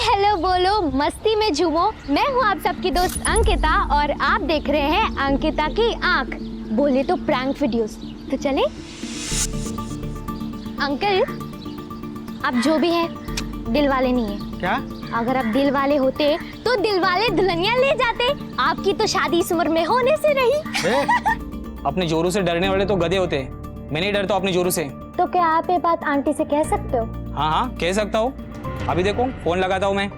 Hello बोलो, मस्ती में झूमो। मैं हूँ आप सबकी दोस्त अंकिता और आप देख रहे हैं अंकिता की आंख। बोले तो प्रैंक वीडियोस। तो चले। अंकल, आप जो भी हैं दिल वाले नहीं है। क्या? अगर आप दिल वाले होते तो दिल वाले दुल्हनिया ले जाते। आपकी तो शादी इस उम्र में होने से रही। अपने जोरू से डरने वाले तो गधे होते हैं। मैं नहीं डरता अपने जोरू से। तो क्या आप ये बात आंटी से कह सकते हो? हाँ हाँ कह सकता हूँ। अभी देखो फोन लगाता हूँ मैं।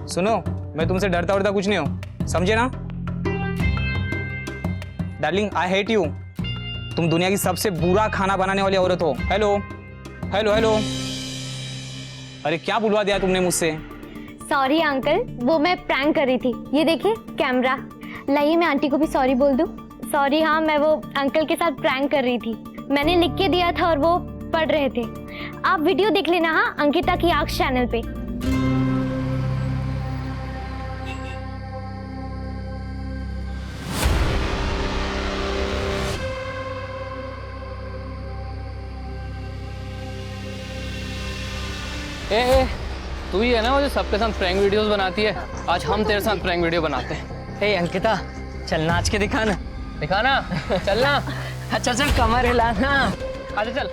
सुनो, मैं तुमसे डरता वरता कुछ नहीं हूँ, समझे ना? Darling, I hate you. तुम दुनिया की सबसे बुरा खाना बनाने वाली औरत हो। Hello hello hello. अरे क्या बुलवा दिया तुमने मुझसे? सॉरी अंकल, वो मैं प्रैंक कर रही थी। ये देखिए कैमरा। लाइए मैं आंटी को भी सॉरी बोल दूं। सॉरी, हाँ मैं वो अंकल के साथ प्रैंक कर रही थी। मैंने लिख के दिया था और वो पढ़ रहे थे। आप वीडियो देख लेना हाँ, अंकिता की आंख चैनल पे। ए, तू ही है ना वो जो सबके साथ प्रैंक वीडियोस बनाती है? आज हम तेरे साथ प्रैंक वीडियो बनाते हैं। हे अंकिता, चल नाच के दिखाना। दिखाना? चलना। अच्छा चल कमर हिलाना। आजा चल।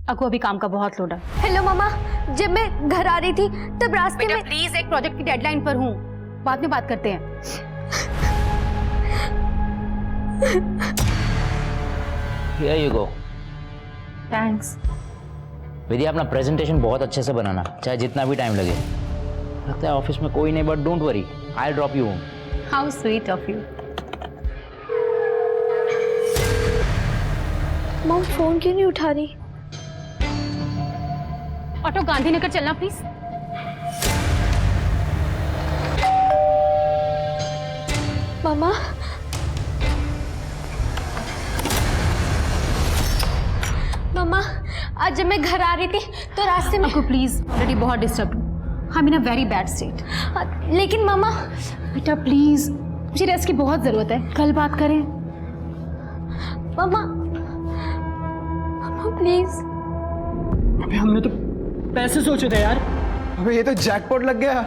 अको अभी काम का बहुत लोड है। हेलो मामा, जब मैं घर आ रही थी तब रास्ते में। प्लीज, एक प्रोजेक्ट की डेडलाइन पर हूँ, बाद में बात करते हैं। Here you go. थैंक्स। विद्या, अपना प्रेजेंटेशन बहुत अच्छे से बनाना, चाहे जितना भी टाइम लगे। लगता है ऑफिस में कोई नहीं, but don't worry, I drop you home. How sweet of you. Mom phone क्यों नहीं उठा रही? ऑटो गांधीनगर चलना प्लीज। मामा, मामा आज जब मैं घर आ रही थी तो रास्ते में। अको प्लीज, ऑलरेडी बहुत डिस्टर्ब हूँ। I am in a very bad state. लेकिन मामा। बेटा प्लीज, मुझे रेस्ट की बहुत जरूरत है, कल बात करें। मामा, मामा प्लीज। अबे हमने तो पैसे सोचे थे यार। अबे ये तो जैकपॉट लग गया।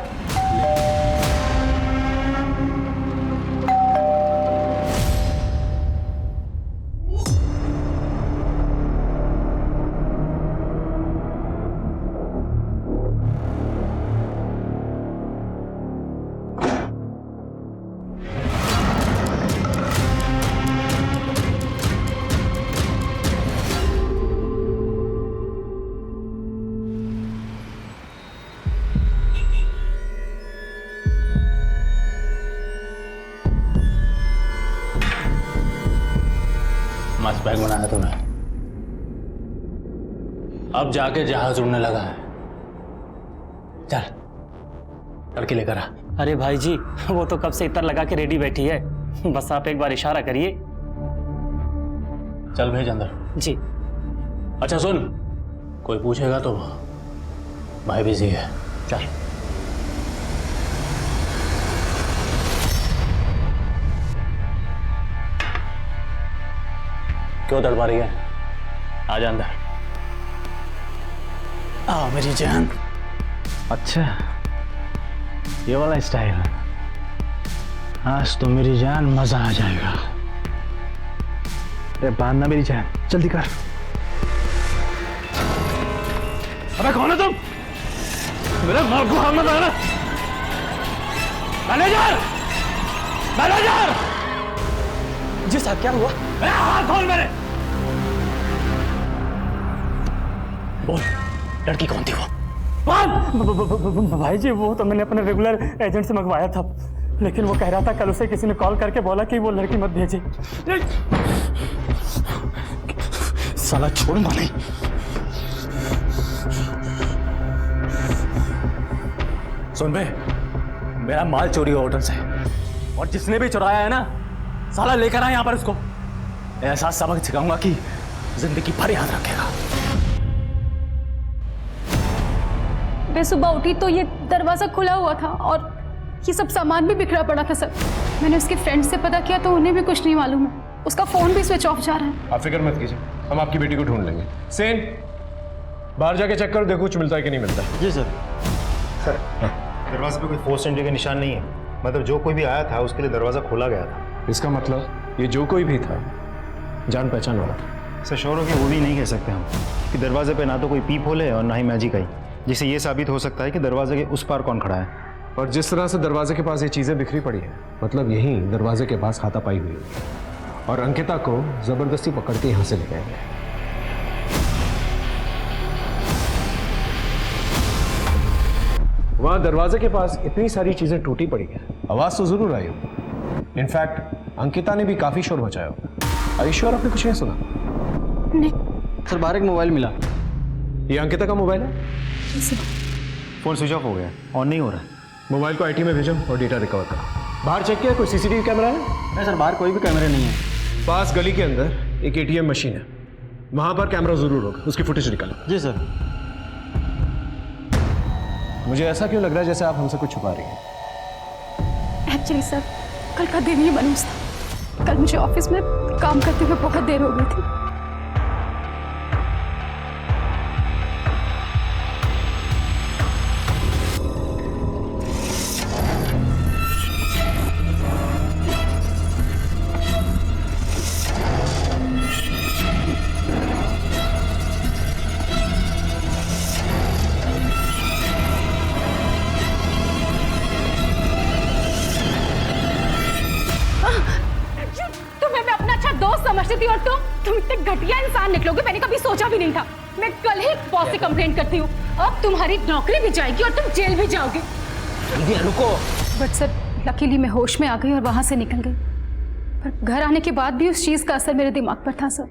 मस्त बैग बनाया तूने। अब जाके जहाज उड़ने लगा है। चल लड़की लेकर आ। अरे भाई जी, वो तो कब से इतर लगा के रेडी बैठी है, बस आप एक बार इशारा करिए। चल भेज अंदर। जी। अच्छा सुन, कोई पूछेगा तो भाई बिजी है। चल। क्यों तड़पा रही है? आजा अंदर। आओ मेरी जान। अच्छा ये वाला स्टाइल है। आज तो मेरी जान मजा आ जाएगा। अरे बांधना मेरी जान, जल्दी कर। अबे कौन है तुम? मेरे मां को हमला कर। Manager, manager! जी साहब, क्या हुआ? हाथ खोल मेरे। बोल, लड़की कौन थी वो? भाई जी, वो तो मैंने अपने रेगुलर एजेंट से मंगवाया था, लेकिन वो कह रहा था कल उसे किसी ने कॉल करके बोला कि वो लड़की मत भेजे। साला छोड़ूंगा नहीं। सुन बे, मेरा माल चोरी हुआ होटल से, और जिसने भी चुराया है ना, साला लेकर आए यहाँ पर उसको। ऐसा सबक सिखाऊंगा कि जिंदगी भर याद रखेगा। मैं सुबह उठी तो ये दरवाज़ा खुला हुआ था और ये सब सामान भी बिखरा पड़ा था सर। मैंने उसके फ्रेंड से पता किया तो उन्हें भी कुछ नहीं मालूम है। उसका फ़ोन भी स्विच ऑफ जा रहा है। आप फिक्र मत कीजिए, हम आपकी बेटी को ढूंढ लेंगे। सेन, बाहर जाके चेक करो, देखो कुछ मिलता है कि नहीं मिलता। जी सर। सर, दरवाजे पे कोई फोर्स एंट्री के निशान नहीं है। मतलब जो कोई भी आया था उसके लिए दरवाज़ा खोला गया था। इसका मतलब ये जो कोई भी था जान पहचान वाला था। सर, श्योर हो कि वो भी नहीं कह सकते हम कि दरवाजे पे ना तो कोई पीप होल है और ना ही मैजिक आई, जिससे ये साबित हो सकता है कि दरवाजे के उस पार कौन खड़ा है। और जिस तरह से दरवाजे के पास ये चीज़ें बिखरी पड़ी हैं, मतलब यहीं दरवाजे के पास हाथापाई हुई होगी और अंकिता को ज़बरदस्ती पकड़ के यहाँ से ले गए। वहाँ दरवाजे के पास इतनी सारी चीज़ें टूटी पड़ी हैं, आवाज़ तो ज़रूर आई होगी। इनफैक्ट अंकिता ने भी काफ़ी शोर मचाया होगा। ईश्वर, आपने कुछ नहीं सुना? नहीं सर, बाहर एक मोबाइल मिला। ये अंकिता का मोबाइल है? फ़ोन स्विच ऑफ हो गया, ऑन नहीं हो रहा है। मोबाइल को आईटी में भेजो और डेटा रिकवर करो। बाहर चेक किया कोई सीसीटीवी कैमरा है? नहीं सर, बाहर कोई भी कैमरे नहीं है। पास गली के अंदर एक एटीएम मशीन है, वहां पर कैमरा जरूर होगा, उसकी फुटेज निकालो। जी सर। मुझे ऐसा क्यों लग रहा है जैसे आप हमसे कुछ छुपा रही हैं? एक्चुअली सर, कल का दिन ही मनूस था। कल मुझे ऑफिस में काम करते हुए बहुत देर हो गई थी। समझती थी और तुम इतने घटिया इंसान निकलोगे मैंने कभी सोचा भी नहीं था। मैं कल ही बॉस से कंप्लेंट करती हूँ। अब तुम्हारी नौकरी भी जाएगी और तुम जेल भी जाओगे। जल्दी रुको। बट सर, लकीली मैं होश में आ गई और वहां से निकल गई, पर घर आने के बाद भी उस चीज का असर मेरे दिमाग पर था सर।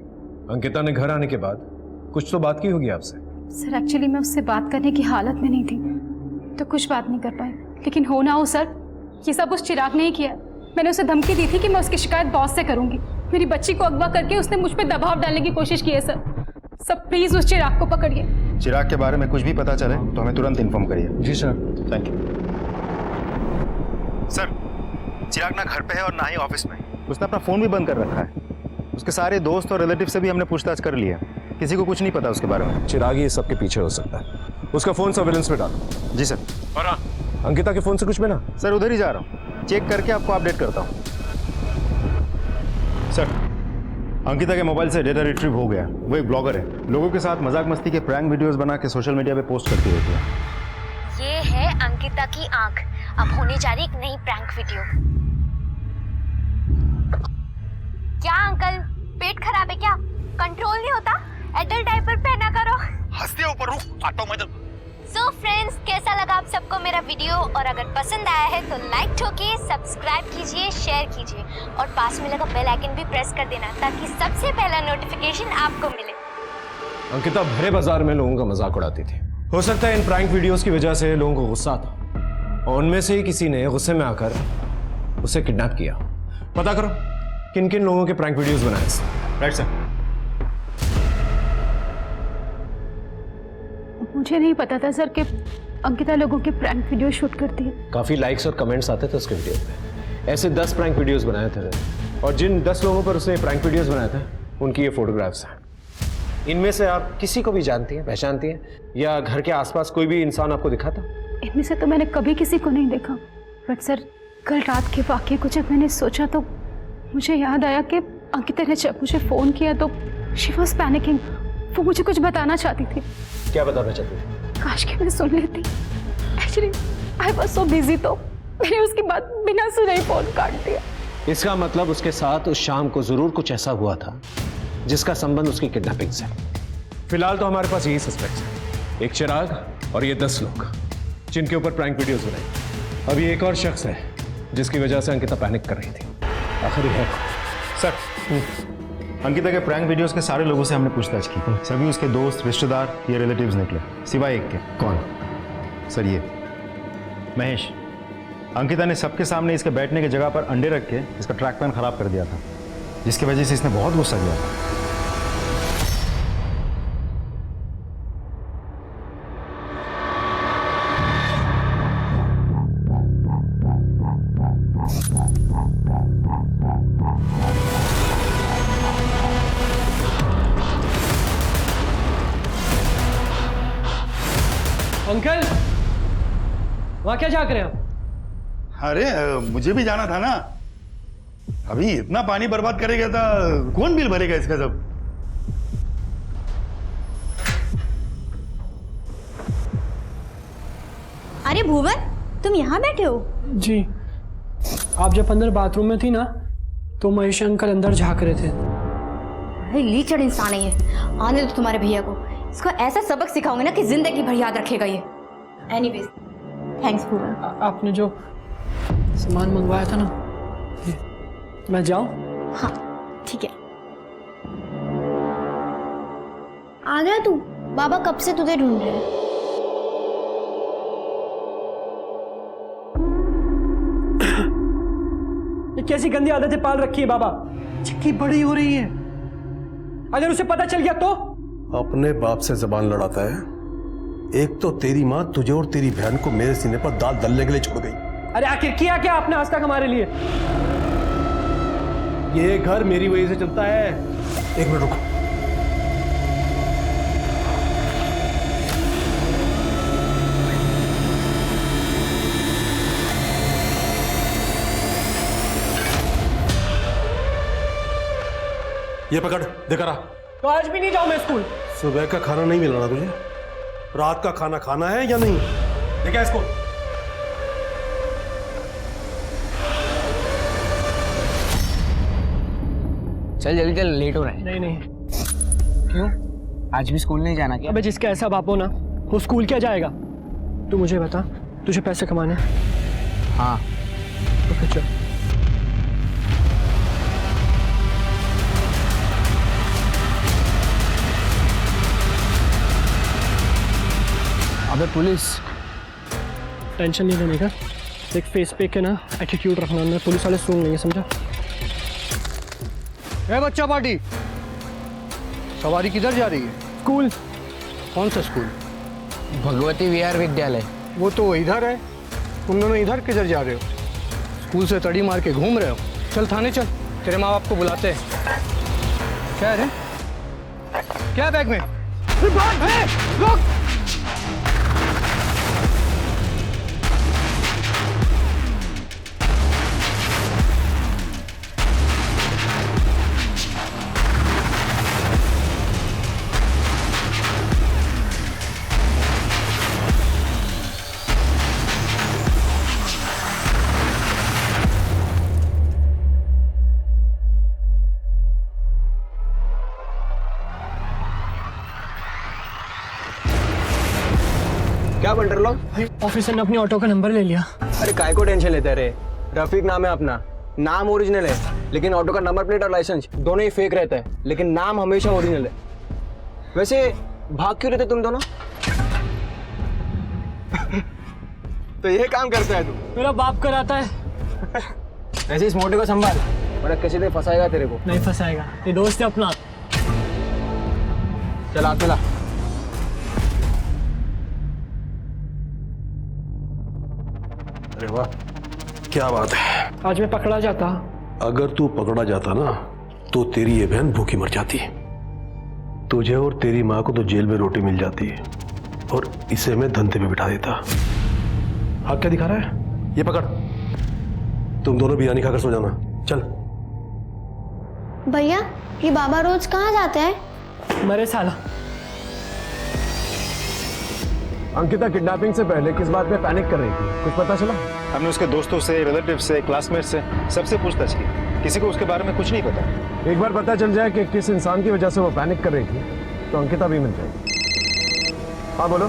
अंकिता ने घर आने के बाद कुछ तो बात की होगी आपसे? सर, एक्चुअली मैं उससे बात करने की हालत में नहीं थी तो कुछ बात नहीं कर पाई। लेकिन हो ना हो सर, ये सब उस चिराग ने ही किया। मैंने उसे धमकी दी थी कि मैं उसकी शिकायत बॉस से करूंगी। मेरी बच्ची को अगवा करके उसने मुझ पे दबाव डालने की कोशिश की है सर। सब प्लीज उस चिराग को पकड़िए। चिराग के बारे में कुछ भी पता चले तो हमें तुरंत इन्फॉर्म करिए। जी sir. Thank you sir. Chirag ना घर पे है और ना ही ऑफिस में। उसने अपना फ़ोन भी बंद कर रखा है। उसके सारे दोस्त और रिलेटिव से भी हमने पूछताछ कर लिया। किसी को कुछ नहीं पता उसके बारे में। चिराग ही सबके पीछे हो सकता है। उसका फ़ोन सर्विलेंस पे डालो। जी सर। और हाँ, अंकिता के फ़ोन से कुछ मिला? सर, उधर ही जा रहा हूँ, चेक करके आपको अपडेट करता हूँ। सर, अंकिता के मोबाइल से डेटा रिट्रीव हो गया। वो एक ब्लॉगर है, लोगों के साथ मजाक मस्ती के प्रैंक वीडियोस बना के सोशल मीडिया पे पोस्ट करती रहती है। ये है अंकिता की आंख। अब होने जा रही एक नई प्रैंक वीडियो। क्या अंकल, पेट खराब है क्या? कंट्रोल नहीं होता? एडल्ट डायपर पहना करो। हंसते ऊपर रुक, आटो मत। सो फ्रेंड्स, कैसा लगा आप सबको मेरा वीडियो? और अगर पसंद आया है तो लाइक ठोकिए, सब्सक्राइब कीजिए, शेयर कीजिए और पास में लगा बेल आइकन भी प्रेस कर देना ताकि सबसे पहला नोटिफिकेशन आपको मिले। अंकिता भरे बाजार में लोगों का मजाक उड़ाती थी। हो सकता है इन प्रैंक वीडियोस की वजह से लोगों को गुस्सा आता और उनमें से ही किसी ने गुस्से में आकर उसे किडनैप किया। पता करो किन किन लोगों के प्रैंक वीडियोस बनाए। Right sir. मुझे नहीं पता था सर कि अंकिता लोगों के प्रैंक वीडियो शूट करती है। काफी लाइक्स और कमेंट्स आते थे उसके वीडियो पे। ऐसे 10 प्रैंक वीडियोस बनाए थे और जिन 10 लोगों पर उसने प्रैंक वीडियोस बनाए थे उनकी ये फोटोग्राफ्स हैं। इनमें से आप किसी को भी जानती हैं, पहचानती हैं, या घर के आसपास कोई भी इंसान आपको दिखा था? इनमें से तो मैंने कभी किसी को नहीं देखा, बट सर कल रात के वाक़ये को जब मैंने सोचा तो मुझे याद आया कि अंकिता ने जब मुझे फ़ोन किया तो शी वॉज पैनिकिंग। वो मुझे कुछ बताना चाहती थी। क्या बताना चाहती थी? काश कि मैं सुन लेती। Actually I was so busy तो मैंने उसकी बात बिना सुने ही फ़ोन काट दिया। इसका मतलब उसके साथ उस शाम को जरूर कुछ ऐसा हुआ था जिसका संबंध उसकी किडनैपिंग से। फिलहाल तो हमारे पास यही सस्पेक्ट है, एक चिराग और ये 10 लोग जिनके ऊपर प्रैंक वीडियोस बनाई। अभी एक और शख्स है जिसकी वजह से अंकिता पैनिक कर रही थी। आखिर है सर, अंकिता के प्रैंक वीडियोस के सारे लोगों से हमने पूछताछ की। सभी उसके दोस्त, रिश्तेदार या रिलेटिव्स निकले, सिवाय एक के। कौन? सर, ये महेश, अंकिता ने सबके सामने इसके बैठने की जगह पर अंडे रख के इसका ट्रैक पैन खराब कर दिया था, जिसकी वजह से इसने बहुत गुस्सा किया था। अंकल, वहाँ क्या झाँक रहे हो? अरे मुझे भी जाना था ना। अभी इतना पानी बर्बाद करेगा तो कौन बिल भरेगा इसका सब? अरे भुवन, तुम यहाँ बैठे हो? जी, आप जब अंदर बाथरूम में थी ना तो महेश अंकल अंदर झाँक रहे थे। अरे लीचड़ इंसान है ये। आने दो तुम्हारे भैया को, इसको ऐसा सबक सिखाऊंगे ना कि जिंदगी भर याद रखेगा ये। एनीवेज, थैंक्स भुवन। आपने जो सामान मंगवाया था ना, ये, मैं जाऊं? हाँ ठीक है। आ गया तू? बाबा कब से तुझे ढूंढ रहे हैं। ये कैसी गंदी आदतें पाल रखी है बाबा? चिक्की बड़ी हो रही है, अगर उसे पता चल गया तो? अपने बाप से जबान लड़ाता है। एक तो तेरी माँ तुझे और तेरी बहन को मेरे सीने पर दाल दलने के लिए छोड़ गई। अरे आखिर किया क्या आपने आज तक हमारे लिए? ये घर मेरी वजह से चलता है। एक मिनट रुको। ये पकड़, देखा रहा। तो आज भी नहीं जाऊं मैं स्कूल? सुबह का खाना नहीं मिलना तुझे, रात का खाना खाना है या नहीं? देखा इसको। चल जल्दी चल, लेट हो रहा है। नहीं नहीं। क्यों? आज भी स्कूल नहीं जाना क्या? अबे जिसका ऐसा बाप हो ना, वो स्कूल क्या जाएगा? तू मुझे बता, तुझे पैसे कमाने हैं? हाँ। तो फिर चल। अबे पुलिस। टेंशन नहीं लेने का, एक फेस पे के ना एटीट्यूड रखना, मैं पुलिस वाले सूंघ लेंगे, समझा? ए बच्चा पार्टी, सवारी किधर जा रही है? स्कूल। कौन सा स्कूल? भगवती विहार विद्यालय। वो तो इधर है, तुम दोनों इधर किधर जा रहे हो? स्कूल से तड़ी मार के घूम रहे हो? चल थाने चल, तेरे माँ बाप को बुलाते हैं। क्या है रे? क्या बैग में? रुक! क्या बंटर लो? ऑफिसर ने अपनी ऑटो का नंबर ले लिया। अरे काय को टेंशन लेते रे? रफीक नाम है अपना, नाम ओरिजिनल है, लेकिन ऑटो का नंबर प्लेट और लाइसेंस दोनों ही फेक रहता है, लेकिन नाम हमेशा ओरिजिनल है। वैसे भाग क्यों रहे थे तुम दोनों? तो ये काम करता है तू? मेरा बाप कराता है। ऐसे इस मोटे को संभाल, वरना किसी दिन फंसाएगा तेरे को। नहीं फंसाएगा, ये दोस्त है अपना। चला चला। अरे वाह, क्या बात है। आज मैं पकड़ा जाता। अगर तू पकड़ा जाता ना तो तेरी ये बहन भूखी मर जाती। तुझे और तेरी माँ को तो जेल में रोटी मिल जाती और इसे मैं धंधे पे बिठा देता। हाथ क्या दिखा रहा है? ये पकड़, तुम दोनों बिरयानी खाकर सो जाना। चल। भैया, ये बाबा रोज कहाँ जाते हैं? मरे साला। अंकिता किडनैपिंग से पहले किस बात पे पैनिक कर रही थी, कुछ पता चला? हमने उसके दोस्तों से, रिलेटिव से, क्लासमेट से सबसे पूछताछ की, किसी को उसके बारे में कुछ नहीं पता। एक बार पता चल जाए कि किस इंसान की वजह से वो पैनिक कर रही थी तो अंकिता भी मिल जाएगी। हाँ बोलो।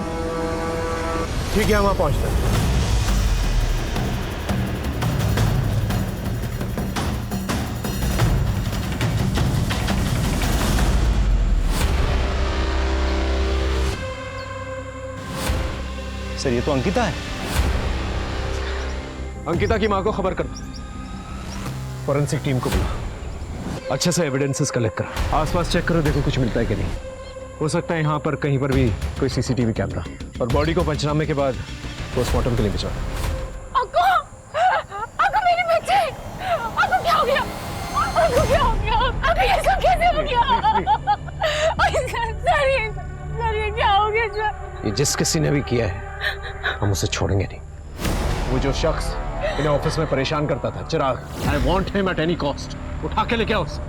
ठीक है, हम वहाँ पहुँचते हैं। सर ये तो अंकिता है। अंकिता की माँ को खबर कर दो। फॉरेंसिक टीम को बुला, अच्छे से एविडेंसेस कलेक्ट करो, आसपास चेक करो, देखो कुछ मिलता है कि नहीं। हो सकता है यहाँ पर कहीं पर भी कोई सीसीटीवी कैमरा, और बॉडी को पंचनामे के बाद पोस्टमार्टम के लिए भिजवा दो। अक्को मेरे बच्चे, अक्को क्या हो गया? अक्को क्या हो गया? अक्को ये सब कैसे हो गया? सर ये क्या हो गया सर? ये जिस किसी ने भी किया है हम उसे छोड़ेंगे नहीं। वो जो शख्स इन्हें ऑफिस में परेशान करता था, Chirag, I want him at any cost. उठा के लेके आओ उसे।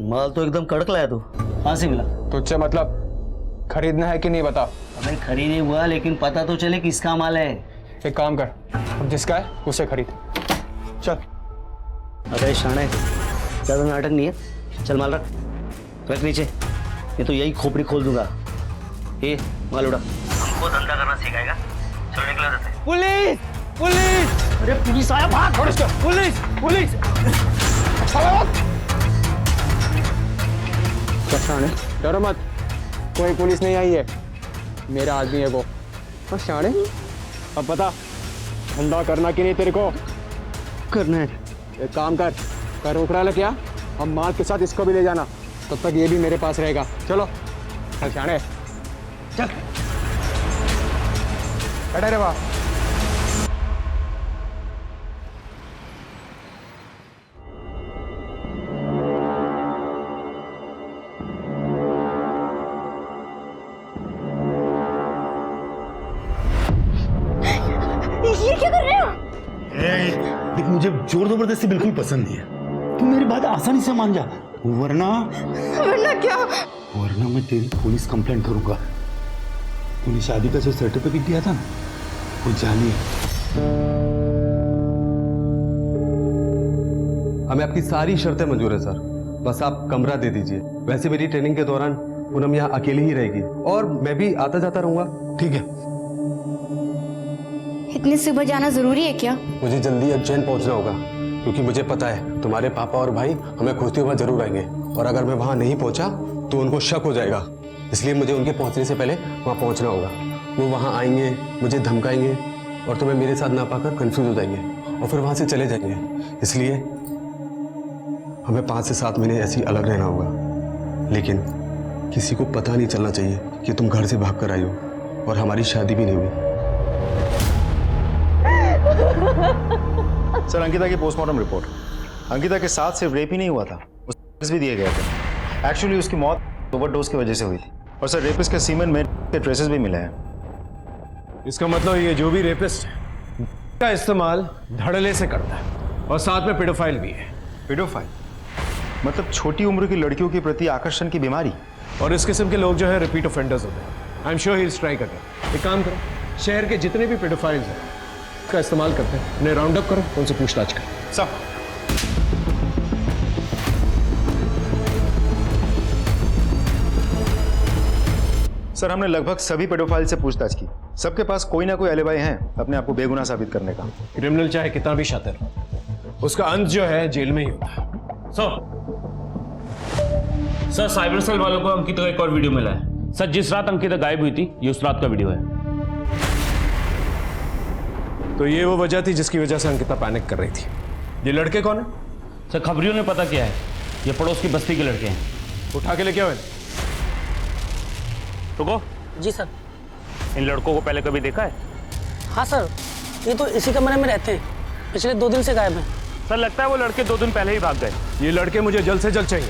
माल तो एकदम कड़क लाया तू, कहाँ से मिला? तुझसे मतलब खरीदना है कि नहीं बता। अबे खरीद नहीं हुआ, लेकिन पता तो चले किसका माल है। एक काम कर, अब जिसका है उसे खरीद। चल। अबे शाणे, ज्यादा नाटक नहीं है, चल माल रख नीचे, ये तो यही खोपड़ी खोल दूंगा। ये माल उड़ा। हमको धंधा करना सिखाएगा, चलो निकला जाते। Police police! अरे पुलिस आया, भाग! Police police! शाणे डरो मत, कोई पुलिस नहीं आई है, मेरा आदमी है वो। और शाणे अब बता, धंधा करना कि नहीं तेरे को? करना है। एक काम कर उकरा ले क्या, हम माल के साथ इसको भी ले जाना, तब तक ये भी मेरे पास रहेगा। चलो चल शाणे, चल। बैठे रे वाह। ये क्या कर रहे हो? देख, मुझे जोर जबरदस्ती बिल्कुल पसंद नहीं है। तू मेरी बात आसानी से मान जा, वरना क्या? वरना मैं तेरी पुलिस कंप्लेंट करूंगा। तूने शादी का जो सर्टिफिकेट दिया था ना, वो जाली है। हमें आपकी सारी शर्तें मंजूर है सर, बस आप कमरा दे दीजिए। वैसे मेरी ट्रेनिंग के दौरान पूनम यहाँ अकेली ही रहेगी और मैं भी आता जाता रहूंगा। ठीक है। इतनी सुबह जाना जरूरी है क्या? मुझे जल्दी उज्जैन पहुंचना होगा, क्योंकि मुझे पता है तुम्हारे पापा और भाई हमें खोजते हुए जरूर आएंगे, और अगर मैं वहां नहीं पहुंचा तो उनको शक हो जाएगा। इसलिए मुझे उनके पहुंचने से पहले वहां पहुंचना होगा। वो वहां आएंगे, मुझे धमकाएंगे और तुम्हें मेरे साथ ना पाकर कंफ्यूज हो जाएंगे और फिर वहां से चले जाएंगे। इसलिए हमें 5 से 7 महीने ऐसे ही अलग रहना होगा, लेकिन किसी को पता नहीं चलना चाहिए कि तुम घर से भाग कर आई हो, और हमारी शादी भी नहीं हुई। सर, अंकिता की पोस्टमार्टम रिपोर्ट, अंकिता के साथ सिर्फ रेप ही नहीं हुआ था, उसे भी दिए गए थे। एक्चुअली उसकी मौत ओवरडोज की वजह से हुई थी, और सर रेपिस्ट के सीमेन में के ट्रेसेस भी मिले हैं। इसका मतलब ये जो भी रेपिस्ट है का इस्तेमाल धड़ल्ले से करता है, और साथ में पेडोफाइल भी है। पेडोफाइल मतलब छोटी उम्र की लड़कियों के प्रति आकर्षण की बीमारी। और इस किस्म के लोग जो है रिपीट ऑफेंडर्स होते हैं। I am sure he will strike again. एक काम करो, शहर के जितने भी पेडोफाइल्स हैं का इस्तेमाल करते हैं, उन्हें राउंड अप करो, उनसे पूछताछ करो। सब सर, हमने लगभग सभी पेडोफाइल से पूछताछ की, सबके पास कोई ना कोई एलिबाई है अपने आप को बेगुनाह साबित करने का। क्रिमिनल चाहे कितना भी शातिर हो, उसका अंत जो है जेल में ही होता है। सर साइबर सेल वालों को अंकिता का एक और वीडियो मिला है। सर, जिस रात अंकिता गायब हुई थी, ये उस रात का वीडियो है। तो ये वो वजह थी जिसकी वजह से अंकिता पैनिक कर रही थी। ये लड़के कौन है? सर, खबरियों ने पता किया है, ये पड़ोस की बस्ती के लड़के हैं। उठा के लेके आओ। रुको। जी सर। इन लड़कों को पहले कभी देखा है? हाँ सर, ये तो इसी कमरे में रहते हैं, पिछले 2 दिन से गायब हैं। सर, लगता है वो लड़के 2 दिन पहले ही भाग गए। ये लड़के मुझे जल्द से जल्द चाहिए।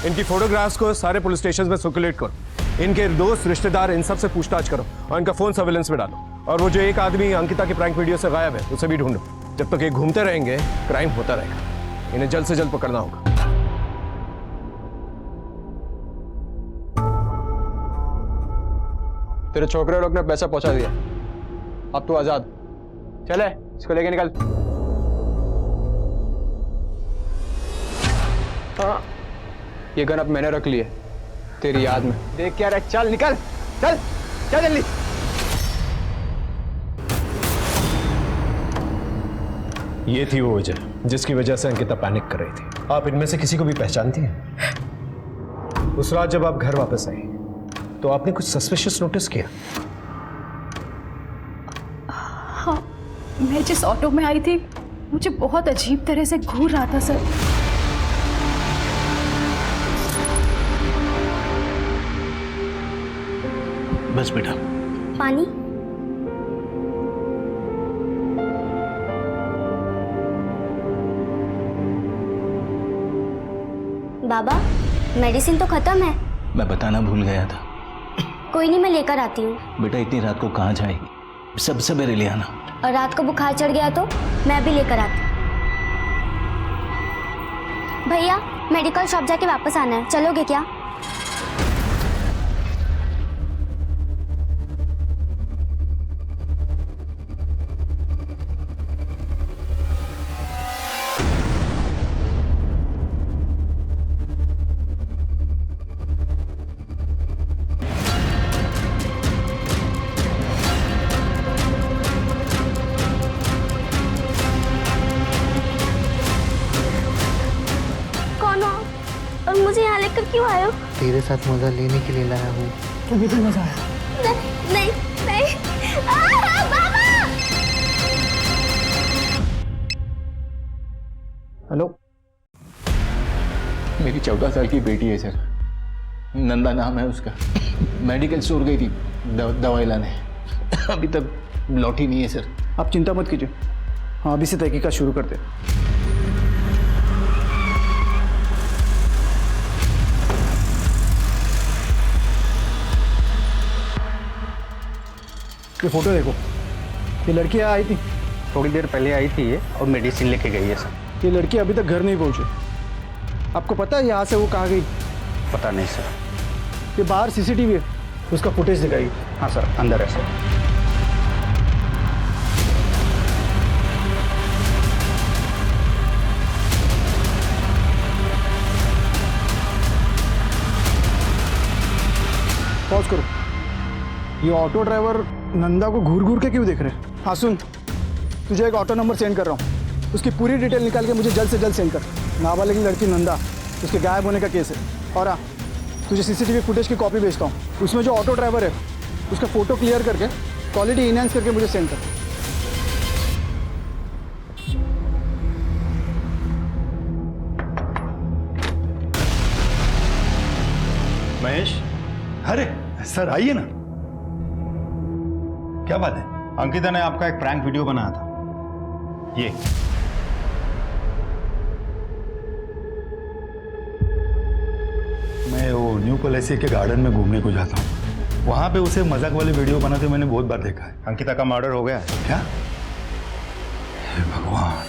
इनकी फोटोग्राफ्स को सारे पुलिस स्टेशन में सर्कुलेट करो, इनके दोस्त रिश्तेदार इन सब से पूछताछ करो, और इनका फोन सर्विलेंस में डालो। और वो जो एक आदमी अंकिता की प्रैंक वीडियो से गायब है, उसे भी ढूंढो। जब तक ये घूमते रहेंगे क्राइम होता रहेगा। इन्हें जल्द से जल्द पकड़ना होगा। तेरे छोकरे लोग ने पैसा पहुंचा दिया, अब तू आजाद। चले, इसको लेके निकल। हाँ, ये गन अब मैंने रख ली है तेरी याद में। देख क्या रहा, चल निकल, चल चल जल्दी। ये थी वो वजह जिसकी वजह से अंकिता पैनिक कर रही थी। आप इनमें से किसी को भी पहचानती हैं? उस रात जब आप घर वापस आई तो आपने कुछ सस्पिशियस नोटिस किया? हाँ, मैं जिस ऑटो में आई थी मुझे बहुत अजीब तरह से घूर रहा था सर। बस बेटा। पानी? बाबा, मेडिसिन तो खत्म है। मैं बताना भूल गया था। कोई नहीं, मैं लेकर आती हूँ। बेटा इतनी रात को कहाँ जाएगी? सब सवेरे ले आना। और रात को बुखार चढ़ गया तो मैं भी लेकर आती हूँ। भैया, मेडिकल शॉप जाके वापस आना है, चलोगे क्या? और मुझे यहाँ लेकर क्यों आए हो? तेरे साथ मजा लेने के लिए लाया हूँ। तुम्हें भी मजा आया? नहीं नहीं। बाबा! हेलो, मेरी 14 साल की बेटी है सर, नंदा नाम है उसका। मेडिकल स्टोर गई थी दवाई लाने, अभी तक लौटी नहीं है सर। आप चिंता मत कीजिए, हाँ अभी से तहकीकात शुरू करते हैं। ये फोटो देखो, ये लड़की यहाँ आई थी, थोड़ी देर पहले आई थी ये, और मेडिसिन लेके गई है सर। ये लड़की अभी तक घर नहीं पहुंची। आपको पता है यहाँ से वो कहाँ गई? पता नहीं सर। ये बाहर सीसीटीवी है, उसका फुटेज दिखाई। हाँ सर, अंदर है सर। पॉज करो। ये ऑटो ड्राइवर नंदा को घूर घूर के क्यों देख रहे हैं? हाँ सुन, तुझे एक ऑटो नंबर सेंड कर रहा हूँ, उसकी पूरी डिटेल निकाल के मुझे जल्द से जल्द सेंड कर। नाबालिग लड़की नंदा, उसके गायब होने का केस है। और हाँ, तुझे सीसीटीवी फुटेज की कॉपी भेजता हूँ, उसमें जो ऑटो ड्राइवर है उसका फ़ोटो क्लियर करके क्वालिटी इनहेंस करके मुझे सेंड कर। महेश, अरे सर आइए ना। क्या बात है? अंकिता ने आपका एक प्रैंक वीडियो बनाया था, ये। मैं वो न्यू पॉलिसी के गार्डन में घूमने को जाता हूँ, वहां पे उसे मजाक वाले वीडियो बनाते मैंने बहुत बार देखा है। अंकिता का मर्डर हो गया है क्या? हे भगवान।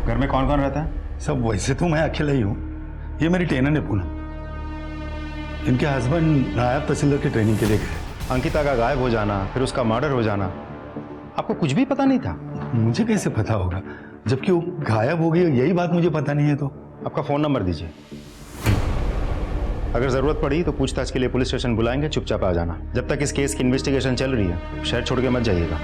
घर में कौन कौन रहता है? सब वैसे तो मैं अकेला ही हूँ, ये मेरी टेनर है पूनम। इनके हस्बैंड नायब तहसीलदार की ट्रेनिंग के लिए गए। अंकिता का गायब हो जाना, फिर उसका मर्डर हो जाना, आपको कुछ भी पता नहीं था? मुझे कैसे पता होगा, जबकि वो गायब हो गई, यही बात मुझे पता नहीं है। तो आपका फोन नंबर दीजिए, अगर जरूरत पड़ी तो पूछताछ के लिए पुलिस स्टेशन बुलाएंगे, चुपचाप आ जाना। जब तक इस केस की इन्वेस्टिगेशन चल रही है, शहर छोड़ के मत जाइएगा।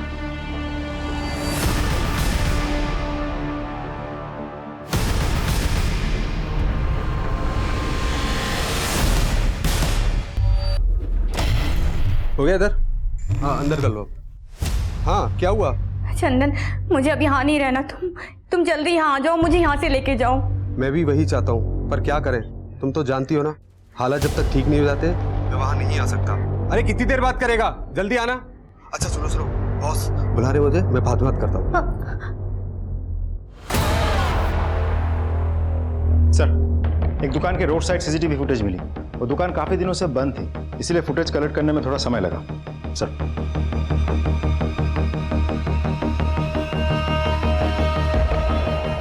हो गया इधर? हाँ अंदर कर लो। हाँ क्या हुआ? चंदन, मुझे अब यहाँ नहीं रहना। तुम जल्दी यहाँ आ जाओ, मुझे यहाँ से लेके जाओ। मैं भी वही चाहता हूँ, पर क्या करें, तुम तो जानती हो ना, हालात जब तक ठीक नहीं हो जाते मैं वहाँ नहीं आ सकता। अरे कितनी देर बात करेगा, जल्दी आना। अच्छा सुनो सुनो, बॉस बुला रहे मुझे, मैं बात करता हूँ। सर, एक दुकान के रोड साइड सीसीटीवी फुटेज मिली। वो दुकान काफी दिनों से बंद थी, इसीलिए फुटेज कलेक्ट करने में थोड़ा समय लगा। सर,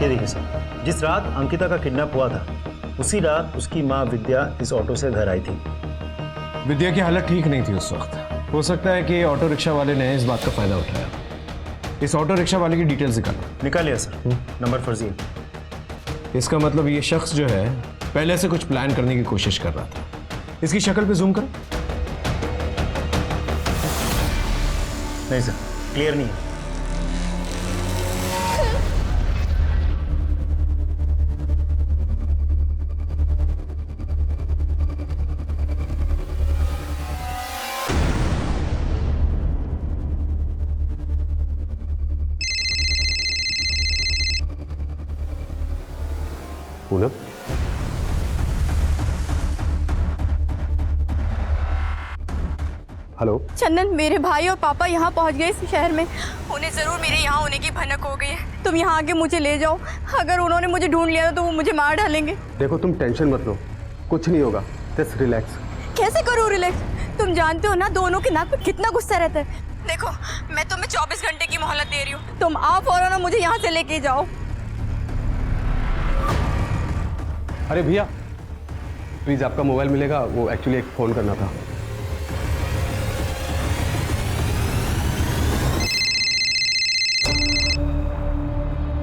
ये देखिए सर, जिस रात अंकिता का किडनैप हुआ था, उसी रात उसकी माँ विद्या इस ऑटो से घर आई थी। विद्या की हालत ठीक नहीं थी उस वक्त। हो सकता है कि ऑटो रिक्शा वाले ने इस बात का फायदा उठाया। इस ऑटो रिक्शा वाले की डिटेल्स निकालिए सर, नंबर फर्जी है। इसका मतलब ये शख्स जो है पहले से कुछ प्लान करने की कोशिश कर रहा था। इसकी शक्ल पे जूम करो। नहीं सर, क्लियर नहीं है। पूनम, हेलो। चंदन, मेरे भाई और पापा यहाँ पहुँच गए इस शहर में। उन्हें ज़रूर मेरे यहाँ होने की भनक हो गई है। तुम यहाँ आके मुझे ले जाओ। अगर उन्होंने मुझे ढूंढ लिया तो वो मुझे मार डालेंगे। देखो तुम टेंशन मत लो, कुछ नहीं होगा, जस्ट रिलैक्स। कैसे करूँ रिलैक्स? तुम जानते हो ना दोनों के नाक पे कितना गुस्सा रहता है। देखो, मैं तुम्हें 24 घंटे की मोहलत दे रही हूँ। तुम आओ फौरन और मुझे यहाँ से लेके जाओ। अरे भैया प्लीज़, आपका मोबाइल मिलेगा? वो एक्चुअली एक फ़ोन करना था।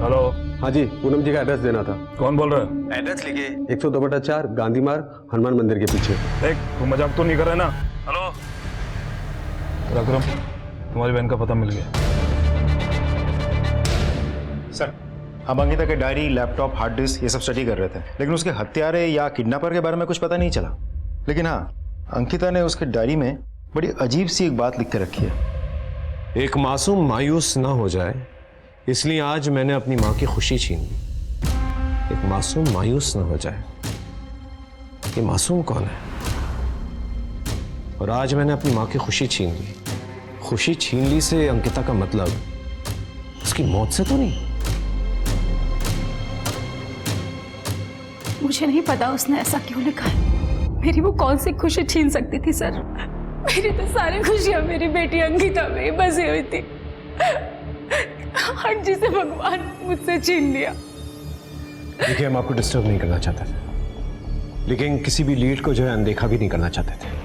हेलो। हाँ जी, पूनम जी का एड्रेस देना था। कौन बोल रहा है? एड्रेस लिखिए, 102/4 गांधी मार्ग, हनुमान मंदिर के पीछे। देख, तू मजाक तो नहीं कर रहा है ना? हेलो रघुराम, तुम्हारी बहन का पता मिल गया। सर, हम अंकिता के डायरी, लैपटॉप, हार्ड डिस्क ये सब स्टडी कर रहे थे, लेकिन उसके हत्यारे या किडनैपर के बारे में कुछ पता नहीं चला। लेकिन हाँ, अंकिता ने उसके डायरी में बड़ी अजीब सी एक बात लिख के रखी है। एक मासूम मायूस ना हो जाए इसलिए आज मैंने अपनी माँ की खुशी छीन ली। एक मासूम मायूस ना हो जाए, ये मासूम कौन है? और आज मैंने अपनी माँ की खुशी छीन ली। खुशी छीन ली से अंकिता का मतलब उसकी मौत से तो नहीं? मुझे नहीं पता उसने ऐसा क्यों लिखा है। मेरी वो कौन सी खुशी छीन सकती थी सर? मेरी तो सारी खुशियां मेरी बेटी अंकिता में ही बसी हुई थी। आज जिसे भगवान मुझसे छीन लिया। देखिए, हम आपको डिस्टर्ब नहीं करना चाहते थे, लेकिन किसी भी लीड को जो है अनदेखा भी नहीं करना चाहते थे।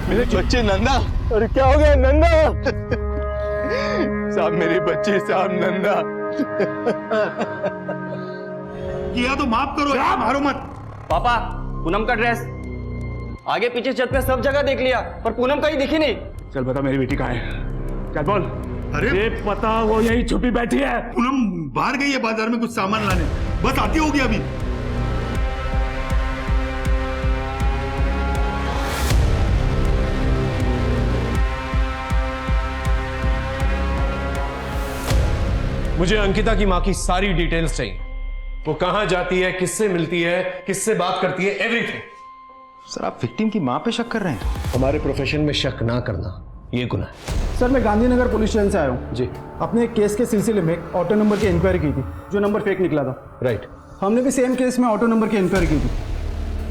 मेरे बच्चे नंदा। अरे क्या हो गया नंदा? साहब मेरे बच्चे, साहब नंदा। किया तो माफ करो यार, मारो मत। पापा, पूनम का ड्रेस आगे पीछे छत पे सब जगह देख लिया, पर पूनम कहीं दिखी नहीं। चल बता मेरी बेटी कहाँ है? चल बोल। अरे पता, वो यही छुपी बैठी है। पूनम बाहर गई है बाजार में कुछ सामान लाने, बस आती होगी अभी। मुझे अंकिता की माँ की सारी डिटेल्स चाहिए। वो कहाँ जाती है, किससे मिलती है, किससे बात करती है, एवरीथिंग। सर, आप विक्टिम की माँ पे शक कर रहे हैं? हमारे प्रोफेशन में शक ना करना ये गुनाह है। सर, मैं गांधीनगर पुलिस स्टेशन से आया हूँ जी। अपने एक केस के सिलसिले में ऑटो नंबर की इंक्वायरी की थी, जो नंबर फेक निकला था। राइट। हमने भी सेम केस में ऑटो नंबर की इंक्वायरी की थी।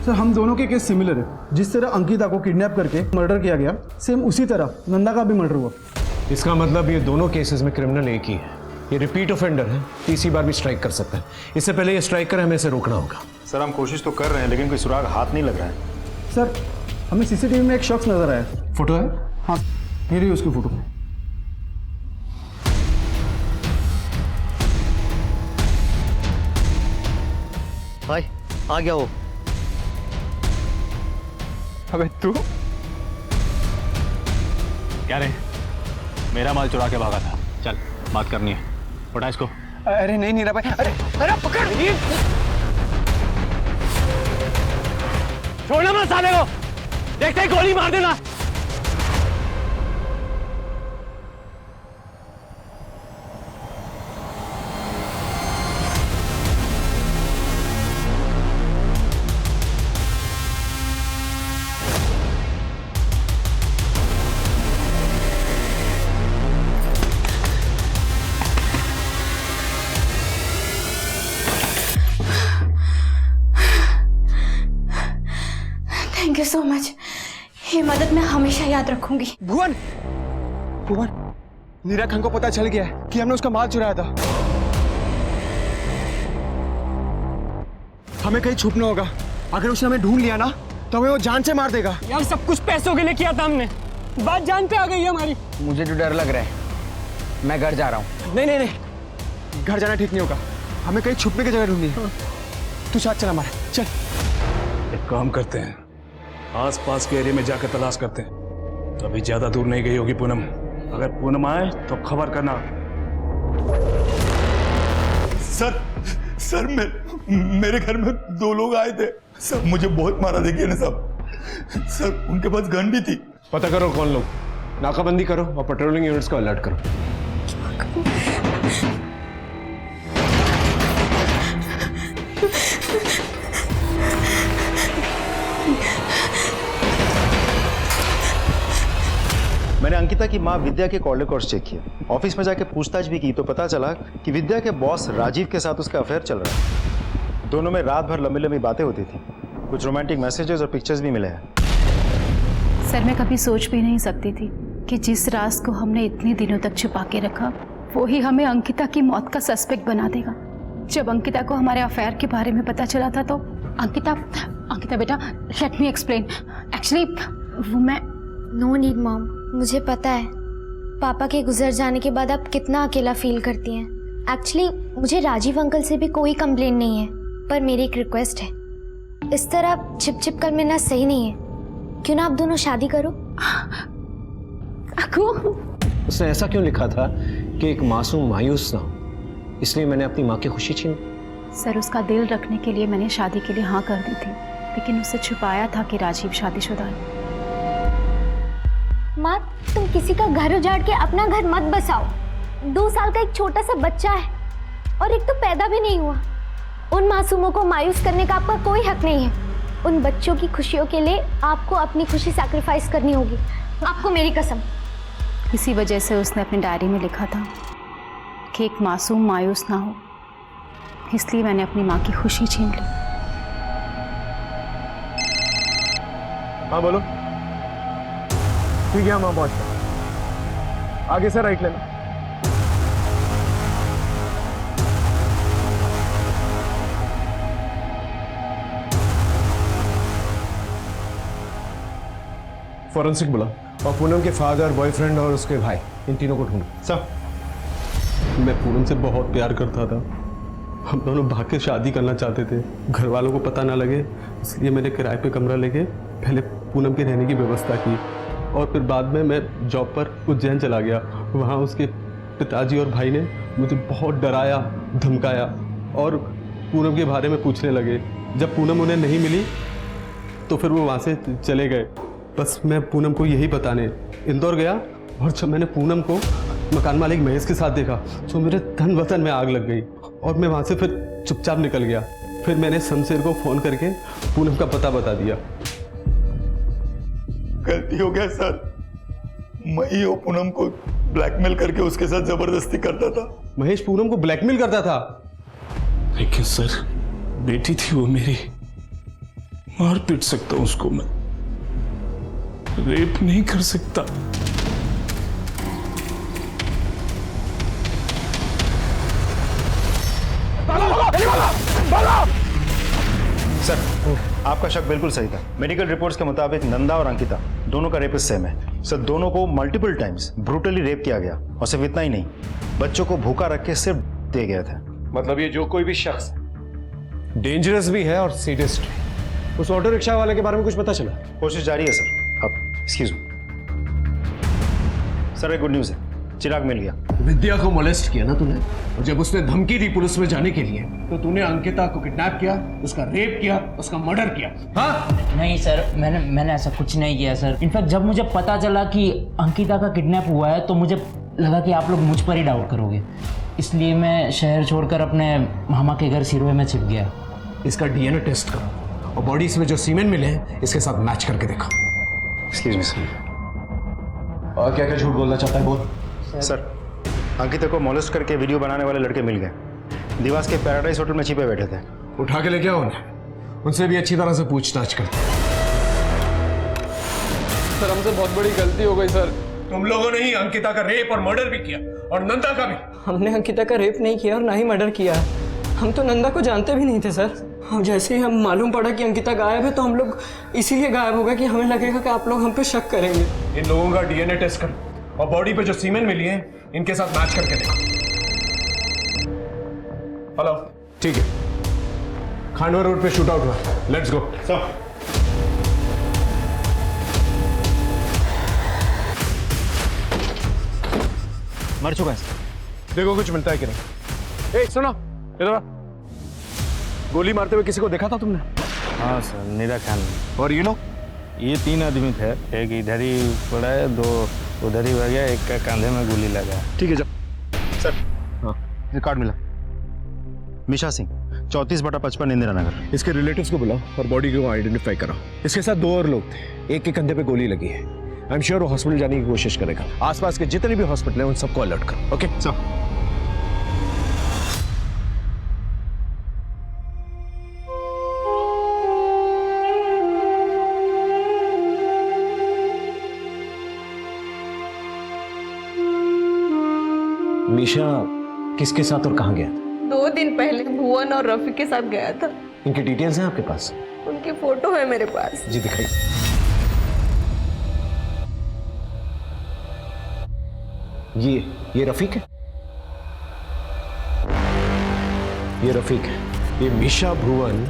सर, हम दोनों के केस सिमिलर है। जिस तरह अंकिता को किडनैप करके मर्डर किया गया, सेम उसी तरह नंदा का भी मर्डर हुआ। इसका मतलब ये दोनों केसेस में क्रिमिनल एक ही है। ये रिपीट ऑफेंडर है, तीसरी बार भी स्ट्राइक कर सकता है। इससे पहले ये स्ट्राइक करे, हमें इसे रोकना होगा। सर, हम कोशिश तो कर रहे हैं, लेकिन कोई सुराग हाथ नहीं लग रहा है। सर, हमें सीसीटीवी में एक शख्स नजर आया। फोटो है? हाँ, ये रही उसकी फोटो। भाई आ गया वो। अबे तू क्या रे? मेरा माल चुरा के भागा था। चल बात करनी है, उठा इसको। अरे नहीं नीरा भाई, अरे अरे पकड़। छोड़ना मत साले को, देखते ही गोली मार देना। Thank you so much. ये मदद मैं हमेशा याद रखूंगी। भुवन, भुवन, नीरा खान को पता चल गया है कि हमने उसका माल चुराया था। हमें कहीं छुपना होगा। अगर उसने हमें ढूंढ लिया ना, तो हमें वो जान से मार देगा। यार सब कुछ पैसों के लिए किया था हमने, बात जान पे आ गई है हमारी। मुझे तो डर लग रहा है। मैं घर जा रहा हूँ। नहीं नहीं नहीं, घर जाना ठीक नहीं होगा, हमें कहीं छुपने की जगह ढूंढनी है। तू साथ चल हमारे, चल। एक काम करते हैं, आसपास के एरिया में जाकर तलाश करते हैं। तो अभी ज्यादा दूर नहीं गई होगी पूनम। अगर पूनम आए तो खबर करना। सर मेरे घर में 2 लोग आए थे सर, मुझे बहुत मारा, देखिए ना सब। सर उनके पास गन भी थी। पता करो कौन लोग, नाकाबंदी करो और पेट्रोलिंग यूनिट्स को अलर्ट करो। मैंने अंकिता की माँ विद्या के कॉल रिकॉर्ड्स चेक किए, ऑफिस में जाके पूछताछ भी की तो पता चला कि विद्या के बॉस राजीव के साथ उसका अफेयर चल रहा है। दोनों में रात भर लंबी लंबी बातें होती थी, कुछ रोमांटिक मैसेजेस और पिक्चर्स भी मिले हैं। सर मैं कभी सोच भी नहीं सकती थी कि जिस राज को हमने इतने दिनों तक छुपा के रखा वो ही हमें अंकिता की मौत का सस्पेक्ट बना देगा। जब अंकिता को हमारे अफेयर के बारे में पता चला था तो अंकिता बेटा लेट मी एक्सप्लेन। एक्चुअली वो मैं नो नीड मॉम, मुझे पता है पापा के गुजर जाने के बाद आप कितना अकेला फील करती हैं। एक्चुअली मुझे राजीव अंकल से भी कोई कंप्लेन नहीं है, पर मेरी एक रिक्वेस्ट है, इस तरह छिप कर मिलना सही नहीं है। क्यों ना आप दोनों शादी करो। उसने ऐसा क्यों लिखा था कि एक मासूम मायूस ना हो, इसलिए मैंने अपनी माँ की खुशी छीन। सर उसका दिल रखने के लिए मैंने शादी के लिए हाँ कर दी थी, लेकिन उसे छुपाया था कि राजीव शादीशुदा है। माँ तुम किसी का घर उजाड़ के अपना घर मत बसाओ। 2 साल का एक छोटा सा बच्चा है और एक तो पैदा भी नहीं हुआ। उन मासूमों को मायूस करने का आपका कोई हक नहीं है। उन बच्चों की खुशियों के लिए आपको अपनी खुशी सैक्रिफाइस करनी होगी, आपको मेरी कसम। इसी वजह से उसने अपनी डायरी में लिखा था कि एक मासूम मायूस ना हो, इसलिए मैंने अपनी माँ की खुशी छीन ली। हाँ बोलो। ठीक है, वहाँ पहुँचता, आगे से राइट लेना। फॉरेंसिक बुला और पूनम के फादर, बॉयफ्रेंड और उसके भाई, इन तीनों को ढूंढो। सब मैं पूनम से बहुत प्यार करता था। हम दोनों भाग के शादी करना चाहते थे, घर वालों को पता ना लगे, इसलिए मैंने किराए पे कमरा लेके पहले पूनम के रहने की व्यवस्था की और फिर बाद में मैं जॉब पर उज्जैन चला गया। वहाँ उसके पिताजी और भाई ने मुझे बहुत डराया, धमकाया और पूनम के बारे में पूछने लगे। जब पूनम उन्हें नहीं मिली तो फिर वो वहाँ से चले गए। बस मैं पूनम को यही बताने इंदौर गया और जब मैंने पूनम को मकान मालिक महेश के साथ देखा तो मेरे तन वतन में आग लग गई और मैं वहाँ से फिर चुपचाप निकल गया। फिर मैंने शमशेर को फ़ोन करके पूनम का पता बता दिया। गलती हो गया सर, मैं ही वो पूनम को ब्लैकमेल करके उसके साथ जबरदस्ती करता था। महेश पूनम को ब्लैकमेल करता था? लेकिन सर बेटी थी वो मेरी, मार पीट सकता हूं उसको, मैं रेप नहीं कर सकता। सर आपका शक बिल्कुल सही था। मेडिकल रिपोर्ट्स के मुताबिक नंदा और अंकिता दोनों का रेपिस्ट सेम है। सर दोनों को मल्टीपल टाइम्स ब्रूटली रेप किया गया और सिर्फ इतना ही नहीं, बच्चों को भूखा रख के सिर्फ दिए गए थे। मतलब ये जो कोई भी शख्स डेंजरस भी है और सीरियस भी। उस ऑटो रिक्शा वाले के बारे में कुछ पता चला? कोशिश जारी है सर। अब एक्सक्यूज मी सर, एक गुड न्यूज़ है, चिराग मिल गया। विद्या को मोलेस्ट किया ना तूने, और जब उसने धमकी दी पुलिस में जाने के लिए तो तूने अंकिता को किडनैप किया, उसका रेप किया, उसका मर्डर किया। हाँ? नहीं सर, मैंने ऐसा कुछ नहीं किया सर। इनफैक्ट जब मुझे पता चला कि अंकिता का किडनैप हुआ है तो मुझे लगा कि आप लोग मुझ पर ही डाउट करोगे, इसलिए मैं शहर छोड़कर अपने मामा के घर सिरोहे में छिप गया। इसका डीएनए टेस्ट करो और बॉडी में जो सीमेंट मिले हैं इसके साथ मैच करके देखो। Excuse me sir. और क्या क्या झूठ बोलना चाहता है बोल। सर अंकिता को मोलेस्ट करके वीडियो बनाने वाले लड़के मिल गए, दिवास के पैराडाइज होटल में छिपे बैठे थे। उठा के लेके आओ उन्हें, उनसे भी अच्छी तरह से पूछताछ करते। सर हमसे बहुत बड़ी गलती हो गई सर। तुम लोगों ने ही अंकिता का रेप और मर्डर भी किया और नंदा का भी। हमने अंकिता का रेप नहीं किया और ना ही मर्डर किया। हम तो नंदा को जानते भी नहीं थे सर। और जैसे ही हम मालूम पड़ा कि अंकिता गायब है तो हम लोग इसीलिए गायब हो गए कि हमें लगेगा कि आप लोग हम पे शक करेंगे। इन लोगों का डीएनए टेस्ट कर और बॉडी पे जो सीमेंट मिली है इनके साथ मैच करके देखो। हेलो, ठीक है, खांडवा रोड पे शूट आउट हुआ, लेट्स गो। मर चुका है। देखो कुछ मिलता है कि नहीं। ए सुनो, इधर आ। गोली मारते हुए किसी को देखा था तुमने? हाँ सर, नीरा खान। और ये लोग? ये 3 आदमी थे, एक इधर ही पड़ा है, 2 उधर ही भाग गया, एक का कंधे में गोली लगा। ठीक है, जब सर हाँ रिकॉर्ड मिला। मिशा सिंह, 34/55 इंदिरा नगर। इसके रिलेटिव्स को बुलाओ और बॉडी को आइडेंटिफाई कराओ। इसके साथ 2 और लोग थे, एक के कंधे पे गोली लगी है। आई एम श्योर वो हॉस्पिटल जाने की कोशिश करेगा। आसपास के जितने भी हॉस्पिटल हैं उन सबको अलर्ट करो। Okay sir. मीशा किसके साथ और कहाँ गया था? 2 दिन पहले भुवन और रफी के साथ गया था। इनकी डिटेल्स हैं आपके पास? उनकी फोटो है मेरे पास। जी दिखाइए। ये रफीक है? ये रफीक है। ये मीशा, भुवन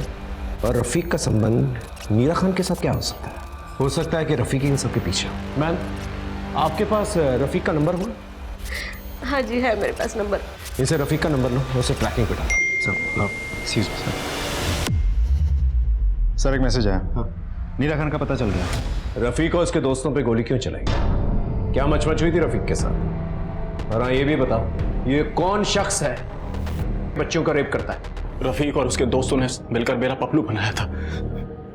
और रफीक का संबंध मीरा खान के साथ क्या हो सकता है? हो सकता है कि रफीक इन सबके पीछे। मैम, आपके पास रफीक का नंबर हुआ? हाँ जी, है मेरे पास नंबर। इनसे रफीक का नंबर लो, उसे ट्रैकिंग पे डालो। सर एक मैसेज आया। हाँ। नीरा खान का पता चल गया। रफीक और उसके दोस्तों पे गोली क्यों चलाई? क्या मचमच हुई थी रफीक के साथ? और हाँ ये भी बताओ, ये कौन शख्स है बच्चों का रेप करता है? रफीक और उसके दोस्तों ने मिलकर मेरा पपलू बनाया था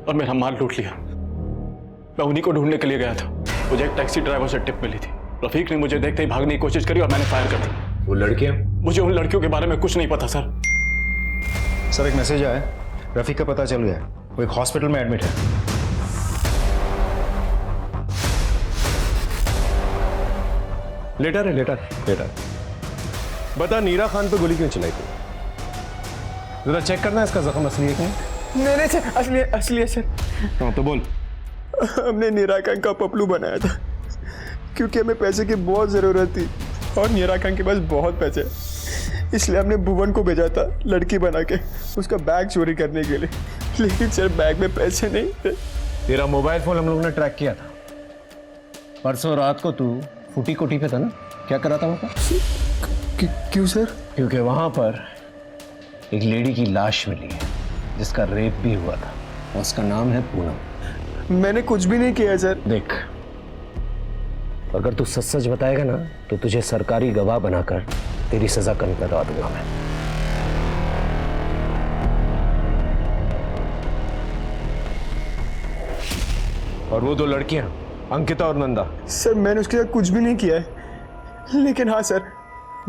और मेरा माल लूट लिया। मैं उन्हीं को ढूंढने के लिए गया था। मुझे एक टैक्सी ड्राइवर से टिप मिली थी। रफीक ने मुझे देखते ही भागने की कोशिश करी और मैंने फायर कर दी। वो लड़कियां? मुझे उन लड़कियों के बारे में कुछ नहीं पता सर। सर एक मैसेज आया, रफीक का पता चल गया, वो एक हॉस्पिटल में एडमिट है। लेटर है, लेटर। बता नीरा खान पे गोली क्यों चलाई थी? जरा चेक करना इसका जख्म असली है क्या? नहीं सर, असली है सर। हाँ तो बोल। हमने नीरा खान का पपलू बनाया था क्योंकि हमें पैसे की बहुत ज़रूरत थी और नीरा खान के पास बहुत पैसे, इसलिए हमने भुवन को भेजा था लड़की बना के उसका बैग चोरी करने के लिए। लेकिन सर बैग में पैसे नहीं थे। तेरा मोबाइल फोन हम लोगों ने ट्रैक किया था। परसों रात को तू फूटी कोठी पे था ना? क्या करा था वहाँ? क्यों सर? क्योंकि वहाँ पर एक लेडी की लाश मिली है जिसका रेप भी हुआ था। उसका नाम है पूनम। मैंने कुछ भी नहीं किया सर। देख, अगर तू सच सच बताएगा ना तो तुझे सरकारी गवाह बनाकर तेरी सजा कम करवा दूंगा मैं। और वो 2 लड़कियां, अंकिता और नंदा? सर मैंने उसके साथ कुछ भी नहीं किया है, लेकिन हाँ सर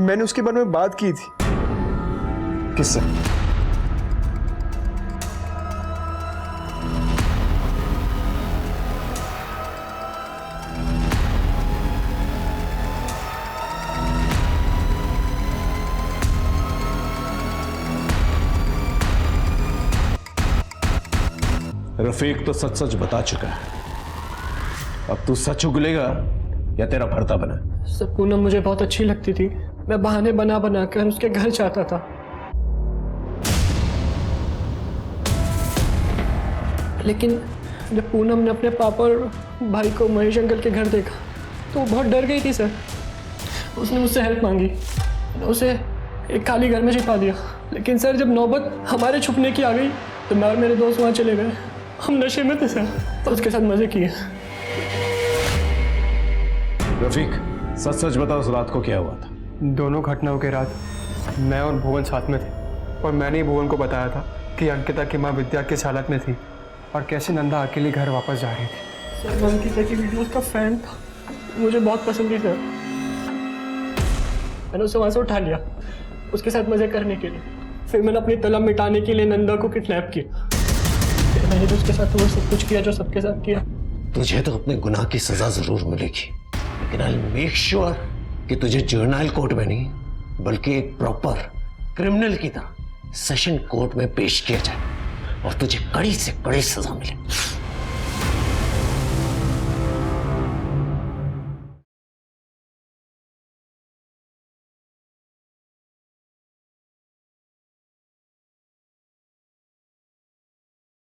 मैंने उसके बारे में बात की थी। किससे? रफीक तो सच सच बता चुका है। अब तू सच उगलेगा या तेरा भरता बना? सर पूनम मुझे बहुत अच्छी लगती थी। मैं बहाने बना बना कर उसके घर जाता था, लेकिन जब पूनम ने अपने पापा और भाई को महेश अंकल के घर देखा तो वो बहुत डर गई थी सर। उसने मुझसे हेल्प मांगी, उसे एक खाली घर में छिपा दिया। लेकिन सर जब नौबत हमारे छुपने की आ गई तो मैं और मेरे दोस्त वहाँ चले गए। हम नशे में थे सर, तो उसके साथ मजे किए। रफीक सच सच बता, उस रात को क्या हुआ था? दोनों घटनाओं के रात मैं और भुवन साथ में थे और मैंने ही भुवन को बताया था कि अंकिता की माँ विद्या किस हालत में थी और कैसे नंदा अकेली घर वापस जा रही थी। सर मैं अंकिता की वीडियोस का फैन था, मुझे बहुत पसंद थी सर। मैंने उसे वहाँ से उठा लिया उसके साथ मजे करने के लिए। फिर मैंने अपनी तलब मिटाने के लिए नंदा को किडनैप किया। फिर मैंने तो उसके साथ वो सब कुछ किया जो सबके साथ किया। तुझे तो अपने गुनाह की सजा जरूर मिलेगी, लेकिन आई मेक श्योर कि तुझे जुवेनाइल कोर्ट में नहीं बल्कि एक प्रॉपर क्रिमिनल की तरह सेशन कोर्ट में पेश किया जाए और तुझे कड़ी से कड़ी सजा मिले।